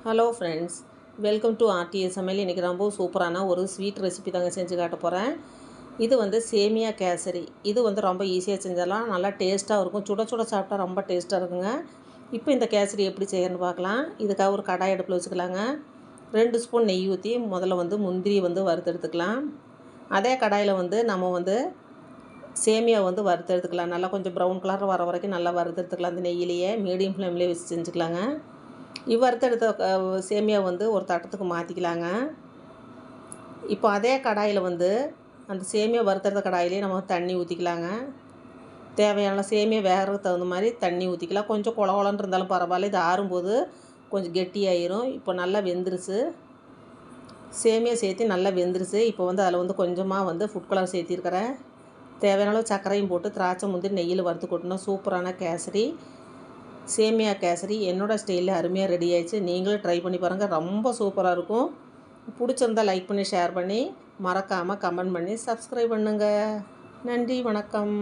Hello friends, welcome to RTS சமையல். இன்றைக்கி ரொம்ப சூப்பரான ஒரு ஸ்வீட் ரெசிபி தாங்க செஞ்சு காட்ட போகிறேன். இது சேமியா கேசரி. இது ரொம்ப ஈஸியாக செஞ்சிடலாம். நல்லா டேஸ்ட்டாக இருக்கும். சுட சுட சாப்பிட்டா ரொம்ப டேஸ்ட்டாக இருக்குங்க. இப்போ இந்த கேசரி எப்படி செய்யணும்னு பார்க்கலாம். இதுக்காக ஒரு கடாய் அடுப்பில் வச்சுக்கலாங்க. 2 ஸ்பூன் நெய் ஊற்றி முதல்ல முந்திரி வறுத்தெடுத்துக்கலாம். அதே கடாயில் நம்ம சேமியா வறுத்தெடுத்துக்கலாம். நல்லா கொஞ்சம் ப்ரௌன் கலர் வர வரைக்கும் நல்லா வறுத்தெடுத்துக்கலாம். அந்த நெய்யிலேயே மீடியம் ஃப்ளேம்லேயே வச்சு செஞ்சுக்கலாங்க. வறுத்தெடுத்த சேமியா ஒரு தட்டத்துக்கு மாற்றிக்கலாங்க. இப்போ அதே கடாயில் அந்த சேமியா வறுத்தெடுத்த கடாயிலே நம்ம தண்ணி ஊற்றிக்கலாங்க. தேவையான சேமியா வேகிறதுக்கு தகுந்த மாதிரி தண்ணி ஊற்றிக்கலாம். கொஞ்சம் கொல கொலன்னு இருந்தாலும் பரவாயில்ல. இது ஆறும்போது கொஞ்சம் கெட்டியாயிரும். இப்போ நல்லா வெந்துருச்சு. சேமியா சேர்த்து நல்லா வெந்துருச்சு. இப்போ அதில் கொஞ்சமாக ஃபுட் கலர் சேர்த்திருக்கிறேன். தேவையான அளவு சர்க்கரையும் போட்டு திராட்சை முந்திரி நெய்யில் வறுத்து கொட்டணும். சூப்பரான கேசரி, சேமியா கேசரி என்னோடய ஸ்டைலில் அருமையாக ரெடி ஆயிடுச்சு. நீங்களும் ட்ரை பண்ணி பாருங்கள். ரொம்ப சூப்பராக இருக்கும். பிடிச்சிருந்தால் லைக் பண்ணி ஷேர் பண்ணி மறக்காமல் கமெண்ட் பண்ணி சப்ஸ்கிரைப் பண்ணுங்கள். நன்றி, வணக்கம்.